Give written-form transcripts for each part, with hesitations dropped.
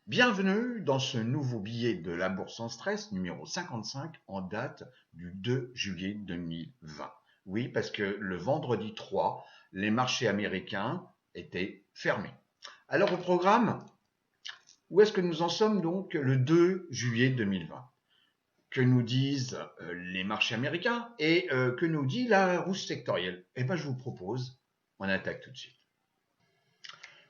Bienvenue dans ce nouveau billet de la Bourse en stress numéro 55 en date du 2 juillet 2020. Oui, parce que le vendredi 3, les marchés américains étaient fermés. Alors au programme, où est-ce que nous en sommes donc le 2 juillet 2020? Que nous disent les marchés américains et que nous dit la rousse sectorielle? Eh bien, je vous propose, on attaque tout de suite.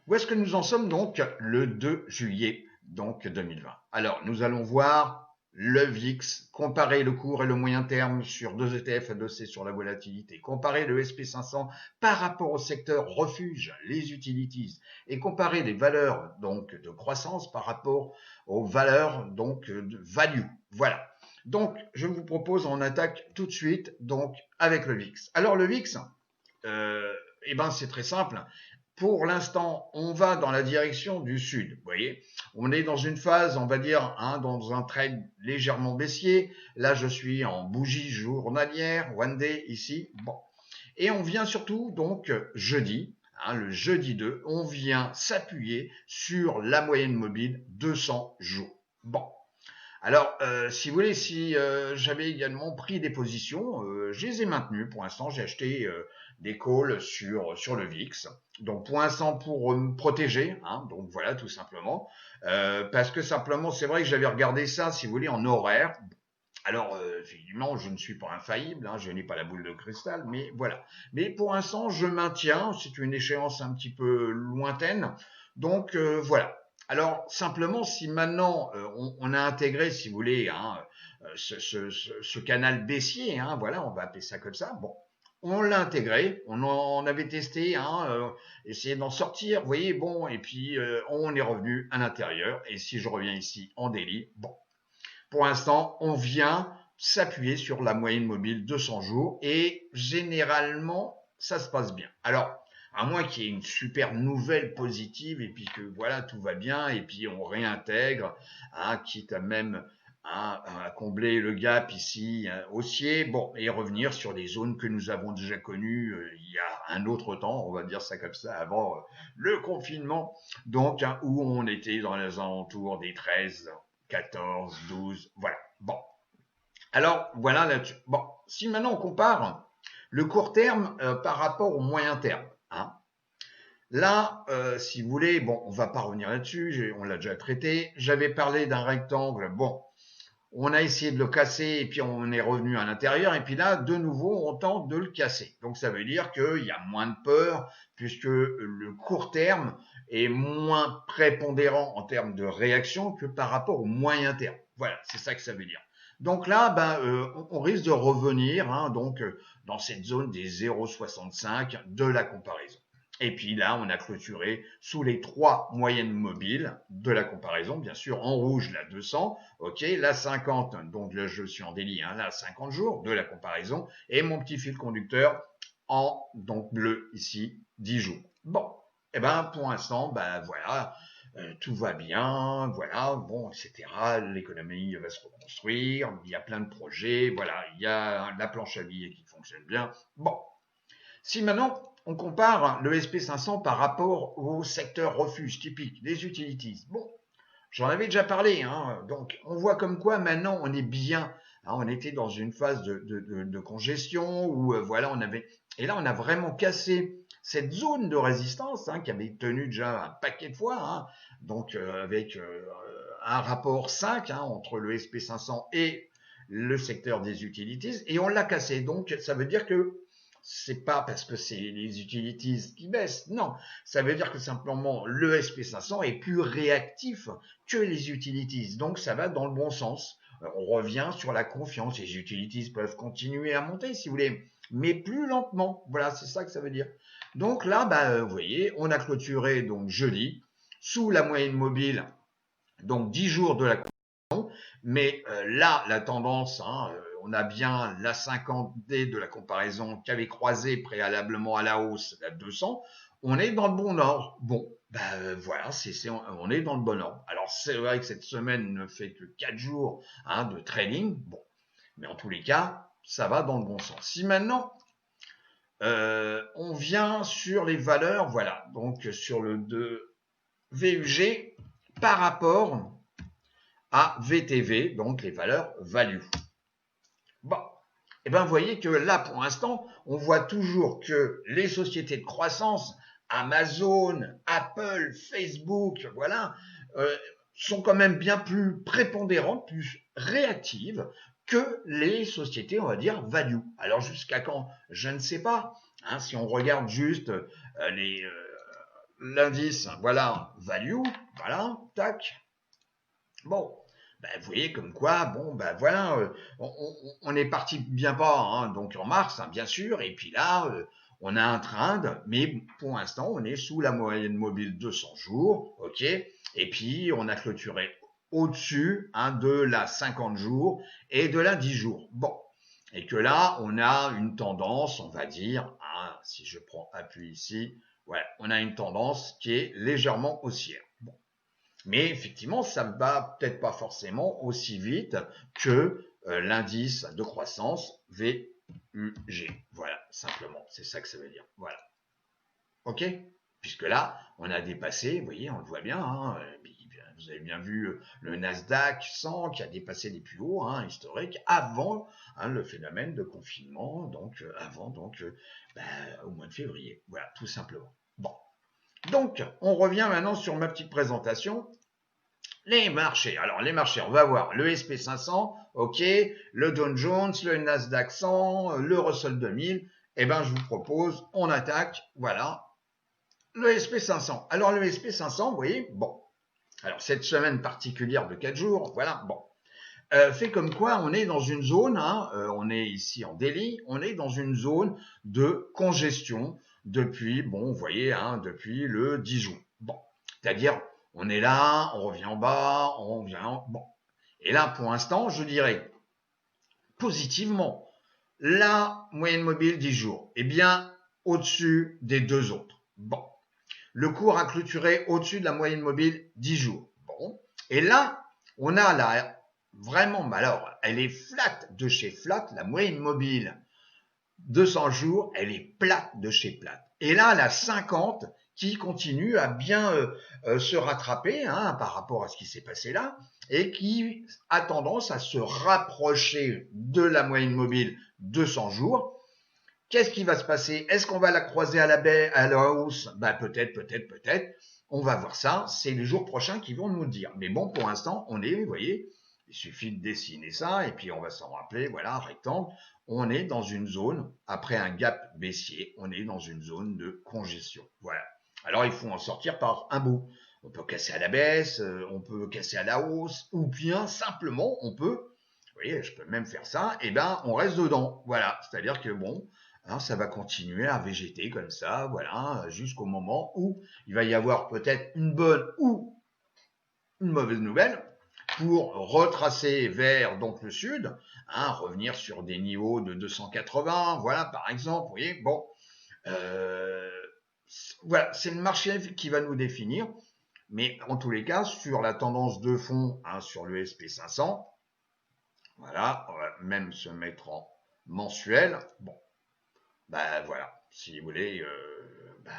Où est-ce que nous en sommes donc le 2 juillet donc 2020? Alors, nous allons voir le VIX, comparer le court et le moyen terme sur deux ETF adossés sur la volatilité, comparer le SP500 par rapport au secteur refuge, les utilities, et comparer les valeurs donc de croissance par rapport aux valeurs donc de value. Voilà. Donc, je vous propose, on attaque tout de suite donc avec le VIX. Alors, le VIX, eh ben, c'est très simple. Pour l'instant, on va dans la direction du sud. Vous voyez, on est dans une phase, on va dire, dans un trade légèrement baissier. Là, je suis en bougie journalière, one day ici. Bon. Et on vient surtout, donc, jeudi, le jeudi 2, on vient s'appuyer sur la moyenne mobile 200 jours. Bon. Alors, si vous voulez, si j'avais également pris des positions, je les ai maintenues. Pour l'instant, j'ai acheté des calls sur le VIX. Donc, pour l'instant, pour me protéger, donc voilà, tout simplement. Parce que simplement, c'est vrai que j'avais regardé ça, si vous voulez, en horaire. Alors, évidemment, je ne suis pas infaillible, je n'ai pas la boule de cristal, mais voilà. Mais pour l'instant, je maintiens, c'est une échéance un petit peu lointaine. Donc, voilà. Alors, simplement, si maintenant on a intégré, si vous voulez, ce canal baissier, voilà, on va appeler ça comme ça, bon, on l'a intégré, on en avait testé, essayé d'en sortir, vous voyez, bon, et puis on est revenu à l'intérieur, et si je reviens ici en daily, bon, pour l'instant, on vient s'appuyer sur la moyenne mobile 200 jours et généralement, ça se passe bien. Alors, à moins qu'il y ait une super nouvelle positive et puis que voilà, tout va bien et puis on réintègre, quitte à même à combler le gap ici haussier, bon, et revenir sur des zones que nous avons déjà connues il y a un autre temps, on va dire ça comme ça, avant le confinement, donc où on était dans les alentours des 13, 14, 12, voilà. Bon. Alors, voilà là-dessus. Bon, si maintenant on compare le court terme par rapport au moyen terme, là, si vous voulez, bon, on va pas revenir là-dessus, on l'a déjà traité. J'avais parlé d'un rectangle, bon, on a essayé de le casser et puis on est revenu à l'intérieur et puis là, de nouveau, on tente de le casser. Donc ça veut dire qu'il y a moins de peur puisque le court terme est moins prépondérant en termes de réaction que par rapport au moyen terme. Voilà, c'est ça que ça veut dire. Donc là, on risque de revenir dans cette zone des 0,65 de la comparaison. Et puis là, on a clôturé sous les trois moyennes mobiles de la comparaison, bien sûr, en rouge la 200, ok, la 50, donc là je suis en délit, là 50 jours de la comparaison, et mon petit fil conducteur en donc bleu ici 10 jours. Bon, et ben pour l'instant, voilà, tout va bien, voilà, bon, etc. L'économie va se reconstruire, il y a plein de projets, voilà, il y a la planche à billets qui fonctionne bien. Bon, si maintenant on compare le SP500 par rapport au secteur refuge typique des utilities, bon, j'en avais déjà parlé, donc on voit comme quoi maintenant on est bien. On était dans une phase de congestion où voilà, on avait et là on a vraiment cassé cette zone de résistance qui avait tenu déjà un paquet de fois, donc avec un rapport 5 entre le SP500 et le secteur des utilities, et on l'a cassé. Donc ça veut dire que c'est pas parce que c'est les utilities qui baissent, non. Ça veut dire que simplement le SP500 est plus réactif que les utilities. Donc ça va dans le bon sens. On revient sur la confiance. Les utilities peuvent continuer à monter si vous voulez, mais plus lentement. Voilà, c'est ça que ça veut dire. Donc là, vous voyez, on a clôturé donc jeudi sous la moyenne mobile, donc 10 jours de la mais là, la tendance, on a bien la 50D de la comparaison qui avait croisé préalablement à la hausse la 200. On est dans le bon ordre. Bon, voilà, on est dans le bon ordre. Alors c'est vrai que cette semaine ne fait que 4 jours de trading. Bon, mais en tous les cas, ça va dans le bon sens. Si maintenant on vient sur les valeurs, voilà, donc sur le 2 VUG, par rapport à VTV, donc les valeurs value. Bon, et bien vous voyez que là, pour l'instant, on voit toujours que les sociétés de croissance, Amazon, Apple, Facebook, voilà, sont quand même bien plus prépondérantes, plus réactives que les sociétés, on va dire, value. Alors jusqu'à quand? Je ne sais pas. Hein, si on regarde juste l'indice, voilà, value, voilà, tac. Bon, ben, vous voyez comme quoi, bon, ben voilà, on est parti bien pas, hein, donc en mars, hein, bien sûr, et puis là, on a un trend, mais pour l'instant, on est sous la moyenne mobile 200 jours, ok, et puis on a clôturé au-dessus hein, de la 50 jours et de la 10 jours. Bon, et que là, on a une tendance, on va dire, hein, si je prends appui ici, ouais, on a une tendance qui est légèrement haussière. Bon. Mais effectivement, ça ne va peut-être pas forcément aussi vite que l'indice de croissance VUG. Voilà, simplement, c'est ça que ça veut dire. Voilà. OK? Puisque là, on a dépassé, vous voyez, on le voit bien, hein, vous avez bien vu le Nasdaq 100 qui a dépassé les plus hauts hein, historiques avant hein, le phénomène de confinement, donc avant donc au mois de février. Voilà, tout simplement. Bon. Donc, on revient maintenant sur ma petite présentation. Les marchés. Alors, les marchés, on va voir le SP500, OK, le Dow Jones, le Nasdaq 100, le Russell 2000. Eh ben, je vous propose, on attaque, voilà, le SP500. Alors, le SP500, vous voyez, bon. Alors, cette semaine particulière de 4 jours, voilà, bon. Fait comme quoi, on est dans une zone, hein, on est ici en Delhi, on est dans une zone de congestion depuis, bon, vous voyez, hein, depuis le 10 juin. Bon, c'est-à-dire, on est là, on revient en bas, on revient en... Bon. Et là, pour l'instant, je dirais positivement, la moyenne mobile 10 jours, eh bien, au-dessus des deux autres. Bon. Le cours a clôturé au-dessus de la moyenne mobile 10 jours. Bon. Et là, on a là, vraiment, alors, elle est flat de chez flat, la moyenne mobile 200 jours, elle est plate de chez plate. Et là, la 50 qui continue à bien se rattraper hein, par rapport à ce qui s'est passé là et qui a tendance à se rapprocher de la moyenne mobile 200 jours. Qu'est-ce qui va se passer? Est-ce qu'on va la croiser à la baie, à la hausse? Ben, peut-être, peut-être, peut-être. On va voir ça. C'est les jours prochains qui vont nous le dire. Mais bon, pour l'instant, on est, vous voyez, il suffit de dessiner ça et puis on va s'en rappeler. Voilà, rectangle. On est dans une zone, après un gap baissier, on est dans une zone de congestion. Voilà. Alors, il faut en sortir par un bout. On peut casser à la baisse, on peut casser à la hausse, ou bien simplement, on peut, vous voyez, je peux même faire ça, et ben, on reste dedans. Voilà. C'est-à-dire que bon, hein, ça va continuer à végéter comme ça, voilà, jusqu'au moment où il va y avoir peut-être une bonne ou une mauvaise nouvelle pour retracer vers donc le sud, hein, revenir sur des niveaux de 280, voilà par exemple, vous voyez, bon, voilà, c'est le marché qui va nous définir, mais en tous les cas, sur la tendance de fond, hein, sur le SP500, voilà, on va même se mettre en mensuel, bon, ben voilà, si vous voulez,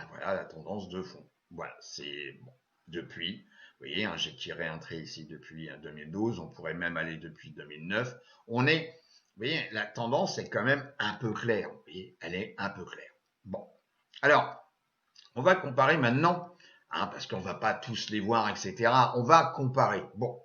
voilà la tendance de fond. Voilà, c'est bon. Depuis, vous voyez, hein, j'ai tiré un trait ici depuis 2012, on pourrait même aller depuis 2009. On est, vous voyez, la tendance est quand même un peu claire. Vous voyez, elle est un peu claire. Bon, alors, on va comparer maintenant, hein, parce qu'on va pas tous les voir, etc. On va comparer. Bon,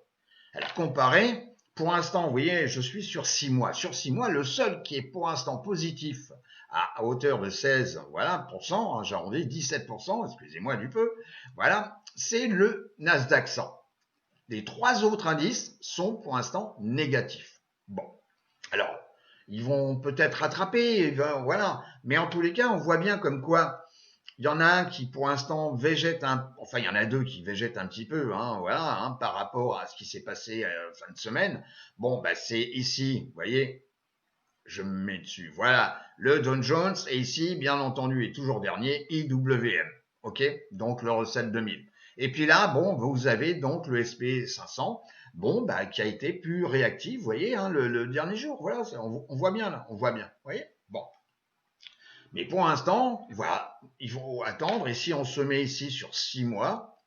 alors comparer. Pour l'instant, vous voyez, je suis sur 6 mois. Sur 6 mois, le seul qui est pour l'instant positif à hauteur de 16, voilà, hein, j'arrondis 17%, excusez-moi du peu, voilà, c'est le Nasdaq 100. Les trois autres indices sont pour l'instant négatifs. Bon, alors, ils vont peut-être rattraper, voilà, mais en tous les cas, on voit bien comme quoi il y en a un qui, pour l'instant, végète enfin, il y en a deux qui végètent un petit peu, hein, voilà, hein, par rapport à ce qui s'est passé fin de semaine. Bon, bah, c'est ici, vous voyez, je me mets dessus. Voilà, le Dow Jones, et ici, bien entendu, est toujours dernier, IWM. OK? Donc, le Russell 2000. Et puis là, bon, vous avez donc le SP500, bon, bah, qui a été plus réactif, vous voyez, hein, le dernier jour. Voilà, on voit bien, là, on voit bien. Vous voyez? Bon. Mais pour l'instant, voilà, il faut attendre. Et si on se met ici sur 6 mois,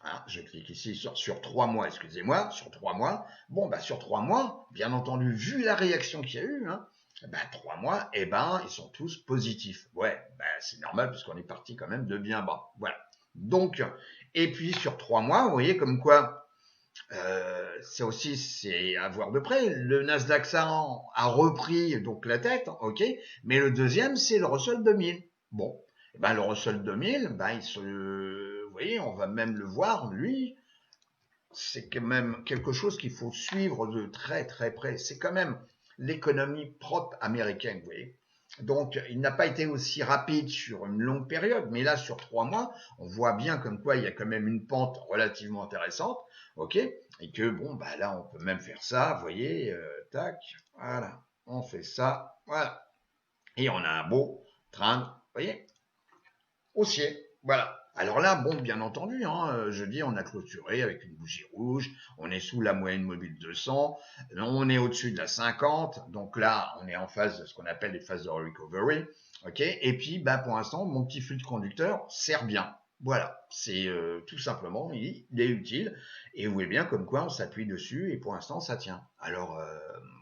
Hein, je clique ici sur 3 mois, excusez-moi, sur 3 mois. Bon, bah, sur 3 mois, bien entendu, vu la réaction qu'il y a eu, hein, bah, 3 mois, eh ben, ils sont tous positifs. Ouais, bah, c'est normal puisqu'on est parti quand même de bien bas. Voilà. Donc, et puis sur 3 mois, vous voyez comme quoi, ça aussi, c'est à voir de près. Le Nasdaq 100 a repris donc la tête, ok, mais le deuxième, c'est le Russell 2000. Bon, eh ben, le Russell 2000, ben, vous voyez, on va même le voir, lui, c'est quand même quelque chose qu'il faut suivre de très très près. C'est quand même l'économie propre américaine, vous voyez. Donc, il n'a pas été aussi rapide sur une longue période, mais là, sur 3 mois, on voit bien comme quoi il y a quand même une pente relativement intéressante, ok, et que bon, bah là, on peut même faire ça, vous voyez, tac, voilà, on fait ça, voilà, et on a un beau train, vous voyez, haussier. Voilà. Alors là, bon, bien entendu, hein, je dis, on a clôturé avec une bougie rouge, on est sous la moyenne mobile 200, on est au-dessus de la 50, donc là, on est en phase de ce qu'on appelle les phases de recovery, ok. Et puis, bah, pour l'instant, mon petit flux de conducteur sert bien. Voilà, c'est tout simplement, il est utile, et vous voyez bien comme quoi on s'appuie dessus, et pour l'instant, ça tient. Alors,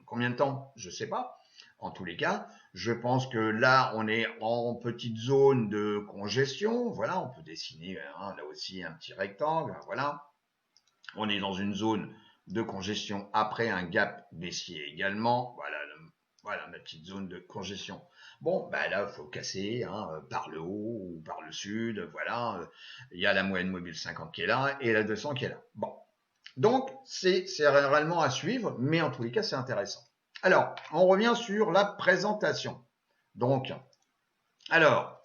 combien de temps? Je sais pas. En tous les cas, je pense que là, on est en petite zone de congestion. Voilà, on peut dessiner hein, là aussi un petit rectangle. Voilà, on est dans une zone de congestion après un gap baissier également. Voilà, voilà ma petite zone de congestion. Bon, bah là, il faut casser hein, par le haut ou par le sud. Voilà, il y a la moyenne mobile 50 qui est là et la 200 qui est là. Bon, donc c'est réellement à suivre, mais en tous les cas, c'est intéressant. Alors, on revient sur la présentation. Donc, alors,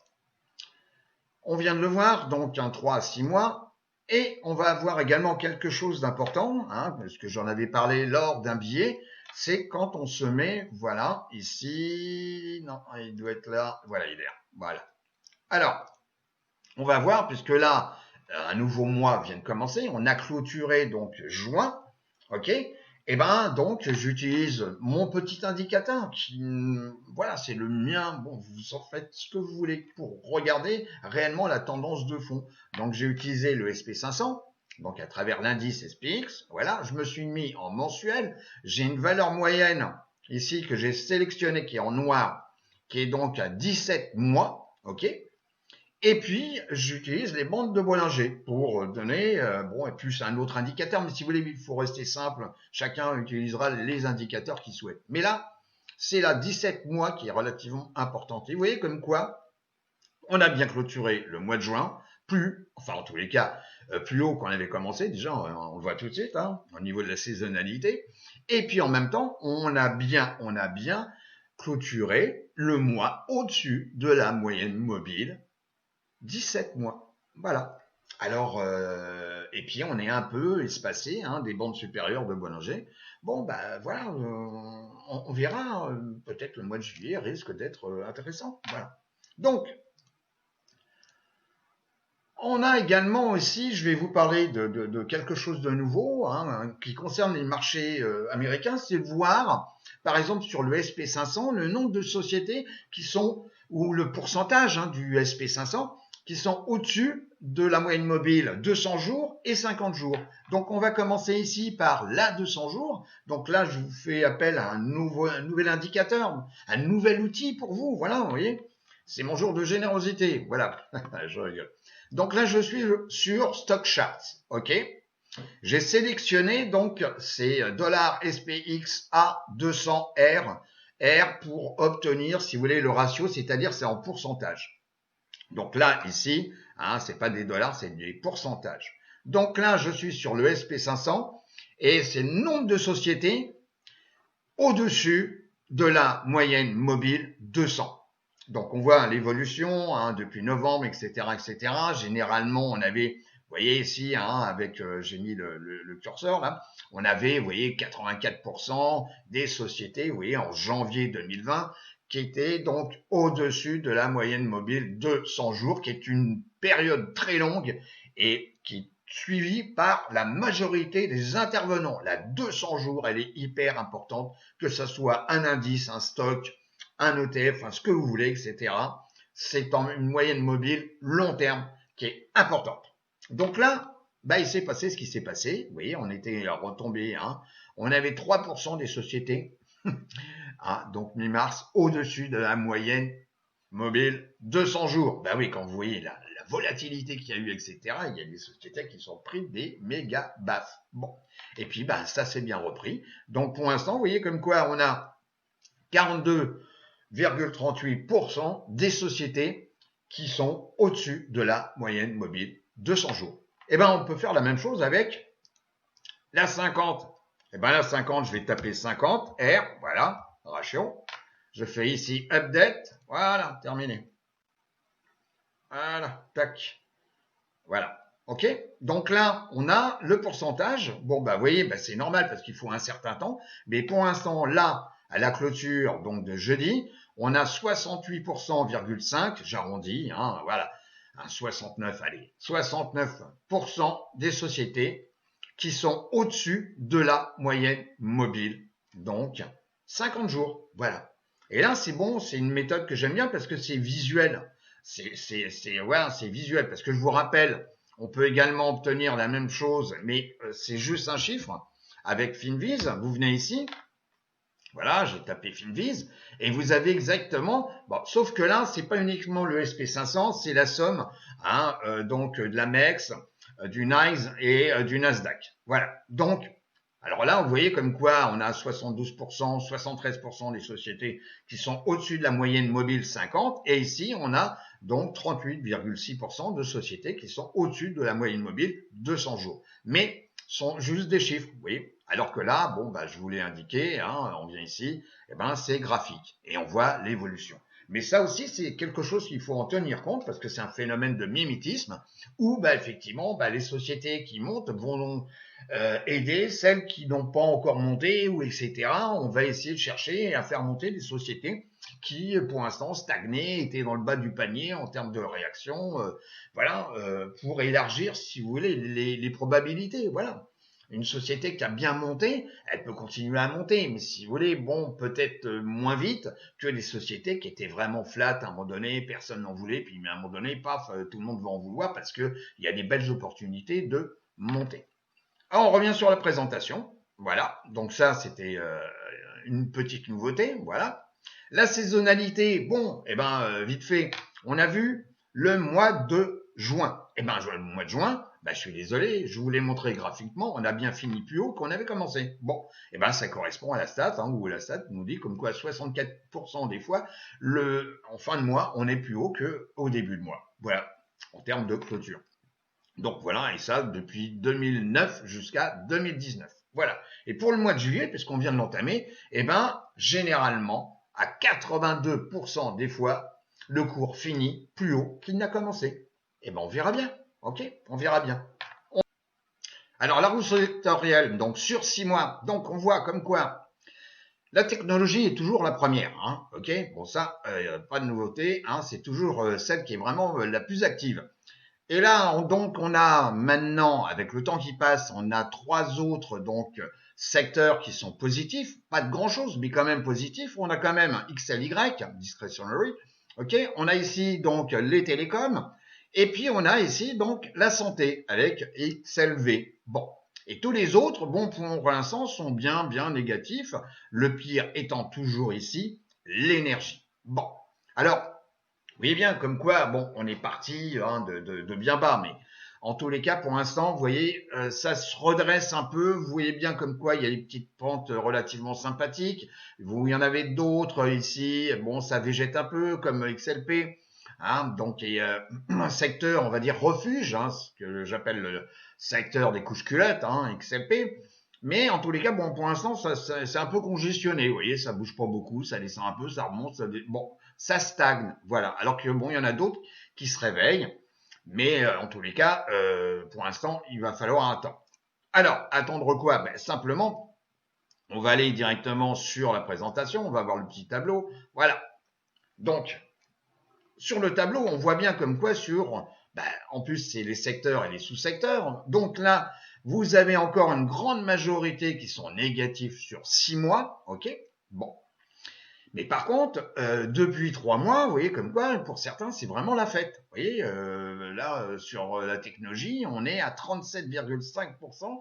on vient de le voir, donc un 3 à 6 mois, et on va avoir également quelque chose d'important, hein, parce que j'en avais parlé lors d'un billet, c'est quand on se met, voilà, ici, non, il doit être là, voilà, il est là, voilà. Alors, on va voir, puisque là, un nouveau mois vient de commencer, on a clôturé donc juin, ok. Et ben donc j'utilise mon petit indicateur qui, voilà, c'est le mien. Bon, vous en faites ce que vous voulez pour regarder réellement la tendance de fond. Donc j'ai utilisé le SP500, donc à travers l'indice SPX. Voilà, je me suis mis en mensuel. J'ai une valeur moyenne ici que j'ai sélectionnée qui est en noir, qui est donc à 17 mois, ok. Et puis, j'utilise les bandes de Bollinger pour donner, bon, et plus un autre indicateur, mais si vous voulez, il faut rester simple. Chacun utilisera les indicateurs qu'il souhaite. Mais là, c'est la 17 mois qui est relativement importante. Et vous voyez comme quoi, on a bien clôturé le mois de juin, enfin en tous les cas, plus haut qu'on avait commencé, déjà, on le voit tout de suite, hein, au niveau de la saisonnalité. Et puis en même temps, on a bien clôturé le mois au-dessus de la moyenne mobile 17 mois. Voilà. Alors, et puis on est un peu espacé hein, des bandes supérieures de Bollinger. Bon, bah voilà, on verra. Peut-être le mois de juillet risque d'être intéressant. Voilà. Donc, on a également aussi, je vais vous parler de quelque chose de nouveau hein, qui concerne les marchés américains, c'est voir, par exemple, sur le SP500, le nombre de sociétés qui sont, ou le pourcentage hein, du SP500, qui sont au-dessus de la moyenne mobile 200 jours et 50 jours. Donc, on va commencer ici par la 200 jours. Donc là, je vous fais appel à un nouvel indicateur, un nouvel outil pour vous. Voilà, vous voyez, c'est mon jour de générosité. Voilà, je rigole. Donc là, je suis sur Stock Charts, ok. J'ai sélectionné donc ces $SPX à 200 R pour obtenir, si vous voulez, le ratio, c'est-à-dire c'est en pourcentage. Donc là, ici, hein, c'est pas des dollars, c'est des pourcentages. Donc là, je suis sur le SP500 et c'est le nombre de sociétés au-dessus de la moyenne mobile 200. Donc on voit l'évolution hein, depuis novembre, etc., etc. Généralement, on avait, vous voyez ici, hein, avec, j'ai mis le curseur là, on avait, vous voyez, 84% des sociétés, vous voyez, en janvier 2020, qui étaient donc au-dessus de la moyenne mobile de 100 jours, qui est une période très longue et qui est suivie par la majorité des intervenants. La 200 jours, elle est hyper importante, que ce soit un indice, un stock, un ETF, enfin, ce que vous voulez, etc. C'est une moyenne mobile long terme qui est importante. Donc là, bah, il s'est passé ce qui s'est passé. Vous voyez, on était retombé, hein. On avait 3% des sociétés, hein, donc mi-mars, au-dessus de la moyenne mobile 200 jours. Bah oui, quand vous voyez la volatilité qu'il y a eu, etc., il y a des sociétés qui sont prises des méga baffes. Bon. Et puis, bah, ça s'est bien repris. Donc, pour l'instant, vous voyez comme quoi on a 42,38% des sociétés qui sont au-dessus de la moyenne mobile 200 jours. Eh ben, on peut faire la même chose avec la 50. Eh ben, la 50, je vais taper 50, R, voilà, ratio. Je fais ici update, voilà, terminé. Voilà, tac. Voilà. OK? Donc là, on a le pourcentage. Bon, bah, vous voyez, bah, c'est normal parce qu'il faut un certain temps. Mais pour l'instant, là, à la clôture, donc de jeudi, on a 68,5%, j'arrondis, hein, voilà. Un 69, allez. 69% des sociétés qui sont au-dessus de la moyenne mobile. Donc, 50 jours. Voilà. Et là, c'est bon, c'est une méthode que j'aime bien parce que c'est visuel. Voilà, c'est visuel parce que je vous rappelle, on peut également obtenir la même chose, mais c'est juste un chiffre avec Finviz. Vous venez ici, voilà, j'ai tapé Finviz et vous avez exactement, bon, sauf que là, c'est pas uniquement le SP500, c'est la somme, hein, donc de l'Amex, du NYSE et du Nasdaq. Voilà. Donc, alors là, vous voyez comme quoi on a 72%, 73% des sociétés qui sont au-dessus de la moyenne mobile 50 et ici, on a donc 38,6% de sociétés qui sont au-dessus de la moyenne mobile 200 jours. Mais sont juste des chiffres, vous voyez. Alors que là, bon, bah, je vous l'ai indiqué, hein, on vient ici, et ben, c'est graphique et on voit l'évolution. Mais ça aussi, c'est quelque chose qu'il faut en tenir compte parce que c'est un phénomène de mimétisme où, bah, effectivement, bah, les sociétés qui montent vont aider celles qui n'ont pas encore monté ou etc. On va essayer de chercher à faire monter des sociétés qui, pour l'instant, stagnaient, étaient dans le bas du panier en termes de réaction, voilà, pour élargir, si vous voulez, les probabilités, voilà. Une société qui a bien monté, elle peut continuer à monter, mais si vous voulez, bon, peut-être moins vite que les sociétés qui étaient vraiment flat à un moment donné, personne n'en voulait, puis à un moment donné, paf, tout le monde va en vouloir parce qu'il y a des belles opportunités de monter. Alors, on revient sur la présentation. Voilà, donc ça, c'était une petite nouveauté, voilà. La saisonnalité, bon, eh ben, vite fait, on a vu le mois de juin. Eh ben, le mois de juin, ben, je suis désolé, je vous l'ai montré graphiquement, on a bien fini plus haut qu'on avait commencé. Bon, eh ben, ça correspond à la stat, hein, où la stat nous dit comme quoi 64% des fois, en fin de mois, on est plus haut qu'au début de mois. Voilà, en termes de clôture. Donc voilà, et ça depuis 2009 jusqu'à 2019. Voilà. Et pour le mois de juillet, puisqu'on vient de l'entamer, eh ben, généralement, à 82% des fois, le cours finit plus haut qu'il n'a commencé. Eh ben, on verra bien. Ok? On verra bien. Alors, la roue sectorielle, donc sur 6 mois, donc on voit comme quoi la technologie est toujours la première. Hein, ok? Bon, ça, pas de nouveauté. Hein, c'est toujours celle qui est vraiment la plus active. Et là, donc, on a maintenant, avec le temps qui passe, on a 3 autres donc secteurs qui sont positifs, pas de grand-chose, mais quand même positifs. On a quand même XLY, discretionary. Ok, on a ici donc les télécoms, et puis on a ici donc la santé avec XLV. Bon, et tous les autres, bon, pour l'instant, sont bien négatifs. Le pire étant toujours ici l'énergie. Bon, alors. Vous voyez bien, comme quoi, bon, on est parti hein, de bien bas, mais en tous les cas, pour l'instant, vous voyez, ça se redresse un peu. Vous voyez bien comme quoi il y a des petites pentes relativement sympathiques. Il y en avait d'autres ici. Bon, ça végète un peu, comme XLP. Hein, donc, il y a un secteur, on va dire, refuge, hein, ce que j'appelle le secteur des couches culottes, hein, XLP. Mais en tous les cas, bon, pour l'instant, c'est un peu congestionné. Vous voyez, ça bouge pas beaucoup, ça descend un peu, ça remonte, bon, ça stagne, voilà. Alors que bon, il y en a d'autres qui se réveillent, mais en tous les cas, pour l'instant, il va falloir attendre. Alors, attendre quoi? Ben, simplement, on va aller directement sur la présentation, on va voir le petit tableau, voilà. Donc, sur le tableau, on voit bien comme quoi en plus, c'est les secteurs et les sous-secteurs. Donc là, vous avez encore une grande majorité qui sont négatifs sur 6 mois, ok? Bon. Mais par contre, depuis 3 mois, vous voyez, comme quoi, pour certains, c'est vraiment la fête. Vous voyez, là, sur la technologie, on est à 37,5%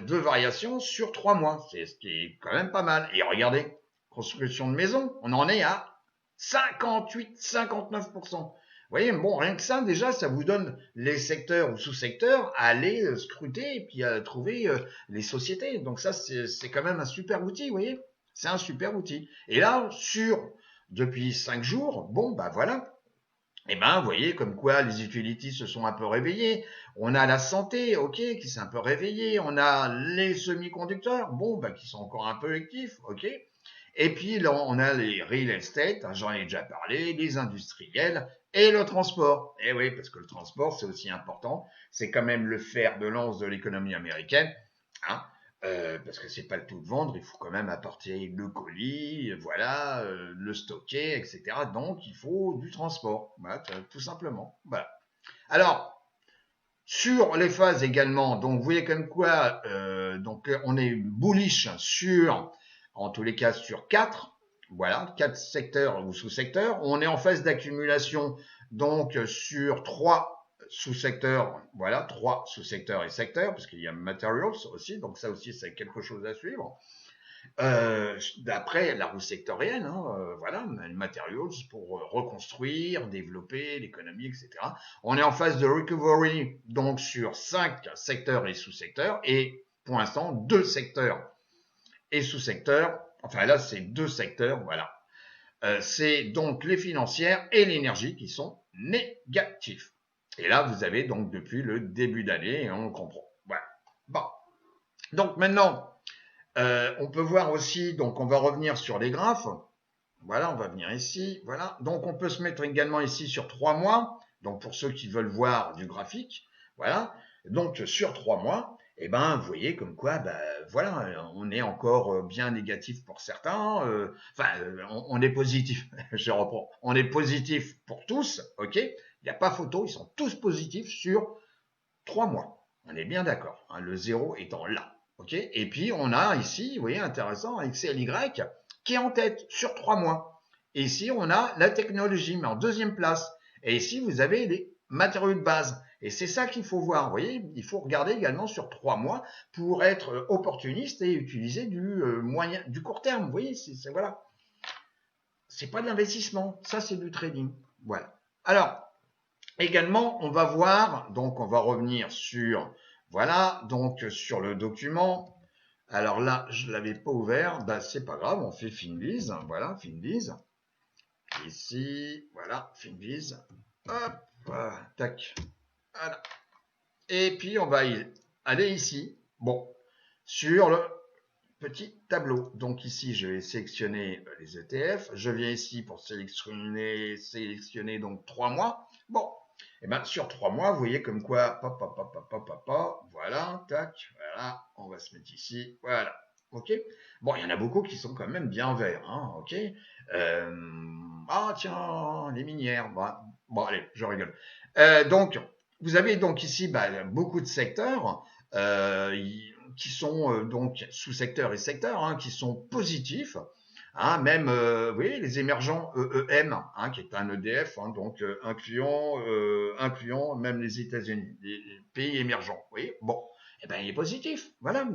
de variation sur 3 mois. C'est ce qui est quand même pas mal. Et regardez, construction de maison, on en est à 58-59%. Vous voyez, bon, rien que ça, déjà, ça vous donne les secteurs ou sous-secteurs à aller scruter et puis à trouver les sociétés. Donc ça, c'est quand même un super outil, vous voyez. C'est un super outil. Et là, depuis 5 jours, bon, bah voilà. Eh ben, vous voyez, comme quoi les utilities se sont un peu réveillées. On a la santé, ok, qui s'est un peu réveillée. On a les semi-conducteurs, bon, bah, qui sont encore un peu actifs, ok. Et puis, là, on a les real estate, j'en ai déjà parlé, les industriels et le transport. Eh oui, parce que le transport, c'est aussi important. C'est quand même le fer de lance de l'économie américaine. Hein. Parce que c'est pas le tout de vendre, il faut quand même apporter le colis, voilà, le stocker, etc. Donc il faut du transport, voilà, tout simplement. Voilà. Alors sur les phases également, donc vous voyez comme quoi, donc on est bullish sur, en tous les cas sur 4, voilà, 4 secteurs ou sous-secteurs. On est en phase d'accumulation donc sur 3 sous-secteurs, voilà, 3 sous-secteurs et secteurs, parce qu'il y a materials aussi, donc ça aussi c'est quelque chose à suivre. D'après la roue sectorielle, hein, voilà, materials pour reconstruire, développer l'économie, etc. On est en phase de recovery, donc sur 5 secteurs et sous-secteurs, et pour l'instant 2 secteurs et sous-secteurs. Enfin là, c'est 2 secteurs, voilà. C'est donc les financières et l'énergie qui sont négatifs. Et là, vous avez donc depuis le début d'année, on comprend. Voilà. Bon. Donc maintenant, on peut voir aussi, donc on va revenir sur les graphes. Voilà, on va venir ici. Voilà. Donc on peut se mettre également ici sur 3 mois. Donc pour ceux qui veulent voir du graphique. Voilà. Donc sur 3 mois, eh ben, vous voyez comme quoi, bah, voilà, on est encore bien négatif pour certains. On est positif. Je reprends. On est positif pour tous. OK. Il n'y a pas photo. Ils sont tous positifs sur 3 mois. On est bien d'accord. Hein, le zéro étant là. Ok. Et puis on a ici, vous voyez, intéressant, XLY qui est en tête sur 3 mois. Et ici, on a la technologie, mais en deuxième place. Et ici, vous avez les matériaux de base. Et c'est ça qu'il faut voir. Vous voyez, il faut regarder également sur 3 mois pour être opportuniste et utiliser du court terme. Vous voyez, voilà. C'est pas de l'investissement. Ça, c'est du trading. Voilà. Alors, également, on va voir, donc on va revenir sur, voilà, donc sur le document. Alors là, je ne l'avais pas ouvert, bah, c'est pas grave, on fait Finviz, voilà, Finviz. Ici, voilà, Finviz. Hop, voilà, tac, voilà. Et puis on va aller ici, bon, sur le petit tableau. Donc ici, je vais sélectionner les ETF. Je viens ici pour sélectionner donc 3 mois. Bon, et ben sur 3 mois, vous voyez comme quoi, voilà, tac, voilà, on va se mettre ici, voilà. Ok. Bon, il y en a beaucoup qui sont quand même bien verts, hein, ok. Ah tiens, les minières. Bon, allez, je rigole. Donc, vous avez donc ici beaucoup de secteurs. Qui sont donc sous-secteurs et secteurs, hein, qui sont positifs, hein, même, vous voyez, les émergents EEM, hein, qui est un EDF, hein, donc incluant même les États-Unis, les pays émergents. Vous voyez, bon, eh ben il est positif. Voilà,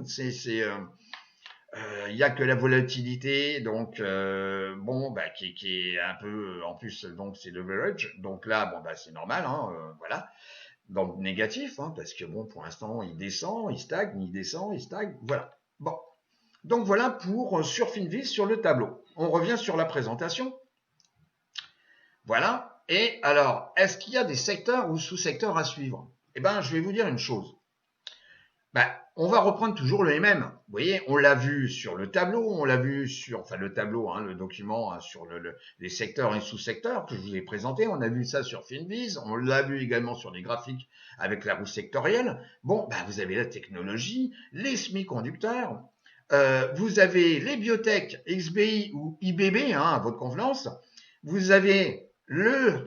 il y a que la volatilité, donc bon, qui est un peu, en plus, donc c'est leverage, donc là, bon, c'est normal, hein, voilà. Donc négatif, hein, parce que bon, pour l'instant, il descend, il stagne, il descend, il stagne, voilà. Bon, donc voilà pour sur Finviz sur le tableau. On revient sur la présentation. Voilà. Et alors, est-ce qu'il y a des secteurs ou sous-secteurs à suivre? Eh bien, je vais vous dire une chose. On va reprendre toujours les mêmes. Vous voyez, on l'a vu sur le tableau, on l'a vu sur, enfin le tableau, hein, le document hein, sur les secteurs et sous-secteurs que je vous ai présenté. On a vu ça sur Finviz, on l'a vu également sur les graphiques avec la roue sectorielle. Bon, vous avez la technologie, les semi-conducteurs, vous avez les biotech XBI ou IBB, hein, à votre convenance. Vous avez le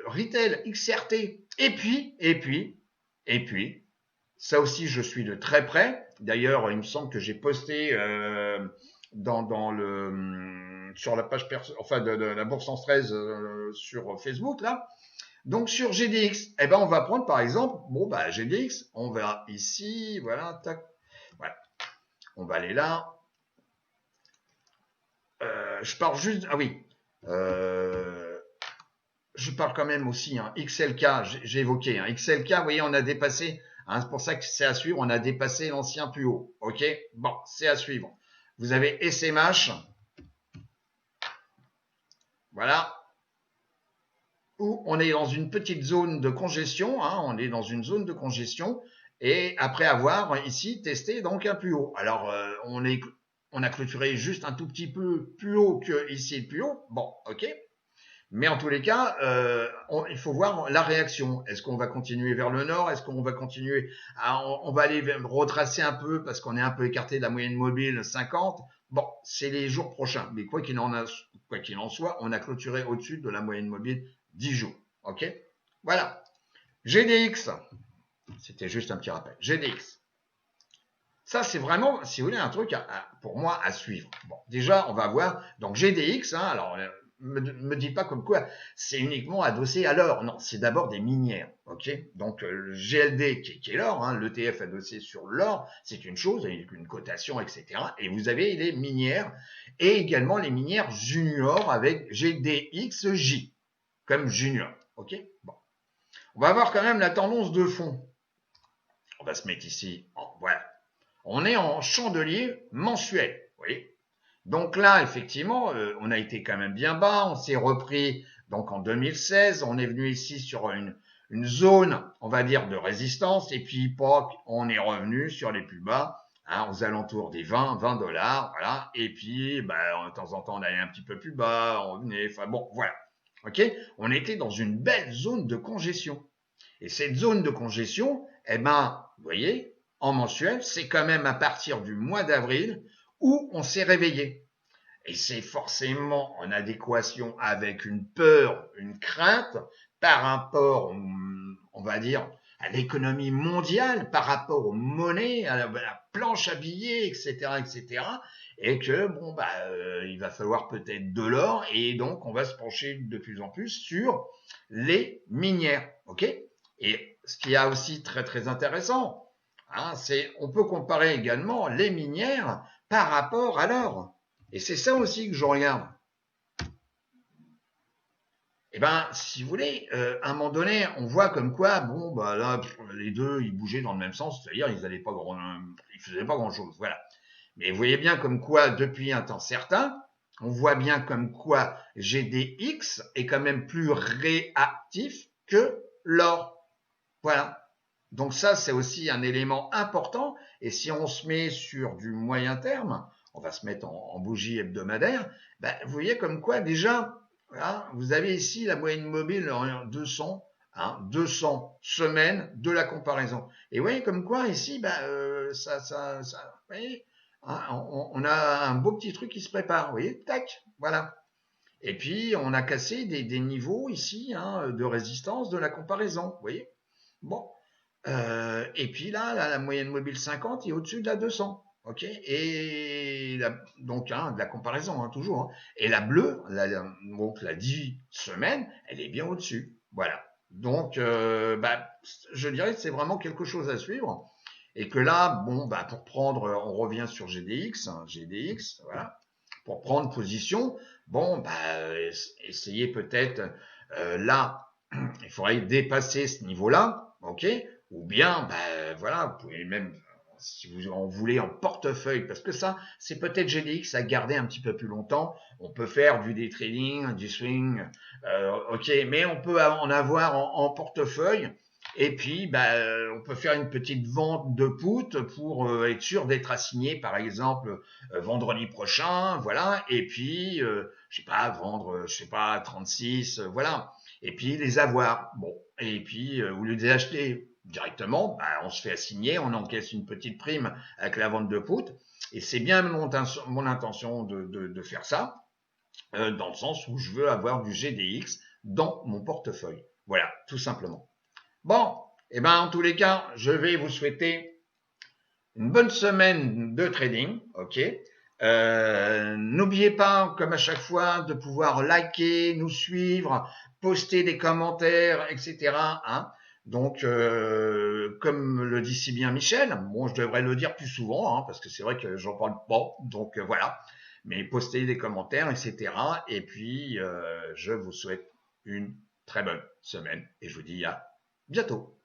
retail XRT, et puis, ça aussi, je suis de très près. D'ailleurs, il me semble que j'ai posté sur la page enfin de la bourse en 13 sur Facebook là. Donc sur GDX, eh ben on va prendre par exemple, bon bah GDX, on va ici, voilà, tac, voilà. On va aller là. Je parle juste, ah oui, je parle quand même aussi, hein, XLK, j'ai évoqué, hein, XLK, vous voyez, on a dépassé, hein, c'est pour ça que c'est à suivre, on a dépassé l'ancien plus haut, ok, bon, c'est à suivre. Vous avez SMH, voilà, où on est dans une petite zone de congestion, hein, on est dans une zone de congestion, et après avoir ici testé donc un plus haut. Alors, on a clôturé juste un tout petit peu plus haut que ici le plus haut, bon, ok. Mais en tous les cas, il faut voir la réaction. Est-ce qu'on va continuer vers le nord? Est-ce qu'on va continuer on va aller retracer un peu parce qu'on est un peu écarté de la moyenne mobile 50. Bon, c'est les jours prochains. Mais quoi qu'il en soit, on a clôturé au-dessus de la moyenne mobile 10 jours. OK? Voilà. GDX. C'était juste un petit rappel. GDX. Ça, c'est vraiment, si vous voulez, un truc pour moi à suivre. Bon, déjà, on va voir. Donc, GDX, hein, alors, me dis pas comme quoi c'est uniquement adossé à l'or. Non, c'est d'abord des minières. Ok, donc GLD qui est l'or, hein, l'ETF adossé sur l'or, c'est une chose, avec une cotation, etc. Et vous avez les minières et également les minières juniors avec GDXJ comme junior. Ok, bon, on va voir quand même la tendance de fond. On va se mettre ici. Voilà, on est en chandelier mensuel. Vous voyez. Donc là, effectivement, on a été quand même bien bas, on s'est repris donc en 2016, on est venu ici sur une zone, on va dire, de résistance, et puis on est revenu sur les plus bas, hein, aux alentours des 20 dollars, voilà, et puis de temps en temps on allait un petit peu plus bas, on revenait, enfin bon, voilà, ok, on était dans une belle zone de congestion. Et cette zone de congestion, eh ben, vous voyez, en mensuel, c'est quand même à partir du mois d'avril où on s'est réveillé. Et c'est forcément en adéquation avec une peur, une crainte par rapport, on va dire, à l'économie mondiale, par rapport aux monnaies, à la planche à billets, etc., etc. Et que, il va falloir peut-être de l'or et donc on va se pencher de plus en plus sur les minières. OK? Et ce qui est aussi très, très intéressant, hein, c'est on peut comparer également les minières par rapport à l'or. Et c'est ça aussi que je regarde. Eh ben, si vous voulez, à un moment donné, on voit comme quoi, là, les deux, ils bougeaient dans le même sens, c'est-à-dire ils faisaient pas grand-chose, voilà. Mais vous voyez bien comme quoi, depuis un temps certain, on voit bien comme quoi GDX est quand même plus réactif que l'or. Voilà. Donc ça, c'est aussi un élément important. Et si on se met sur du moyen terme, on va se mettre en bougie hebdomadaire, vous voyez comme quoi déjà, voilà, vous avez ici la moyenne mobile en 200, 200 semaines de la comparaison. Et vous voyez comme quoi ici, vous voyez, on a un beau petit truc qui se prépare. Vous voyez, tac, voilà. Et puis, on a cassé des niveaux ici de résistance de la comparaison. Vous voyez. Bon. Et puis là, la moyenne mobile 50 est au-dessus de la 200. OK? Et donc, de la comparaison, toujours. Hein. Et la bleue, donc la 10 semaines, elle est bien au-dessus. Voilà. Donc, je dirais que c'est vraiment quelque chose à suivre. Et que là, pour prendre, on revient sur GDX, GDX, voilà. Pour prendre position, essayez peut-être, là, il faudrait dépasser ce niveau-là, OK? Ou bien, voilà, vous pouvez même, si vous en voulez, en portefeuille, parce que ça, c'est peut-être GDX à garder un petit peu plus longtemps. On peut faire du day trading, du swing, ok, mais on peut en avoir en portefeuille. Et puis, on peut faire une petite vente de put pour être sûr d'être assigné, par exemple, vendredi prochain, voilà. Et puis, je sais pas, vendre, je sais pas, 36, voilà. Et puis les avoir. Bon, et puis au lieu de les acheter directement, on se fait assigner, on encaisse une petite prime avec la vente de put. Et c'est bien mon intention de faire ça, dans le sens où je veux avoir du GDX dans mon portefeuille. Voilà, tout simplement. Bon, et en tous les cas, je vais vous souhaiter une bonne semaine de trading, ok, N'oubliez pas, comme à chaque fois, de pouvoir liker, nous suivre, poster des commentaires, etc. Hein. Donc, comme le dit si bien Michel, bon, je devrais le dire plus souvent, hein, parce que c'est vrai que j'en parle pas. Donc voilà, mais postez des commentaires, etc. Et puis, je vous souhaite une très bonne semaine et je vous dis à bientôt.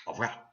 Au revoir.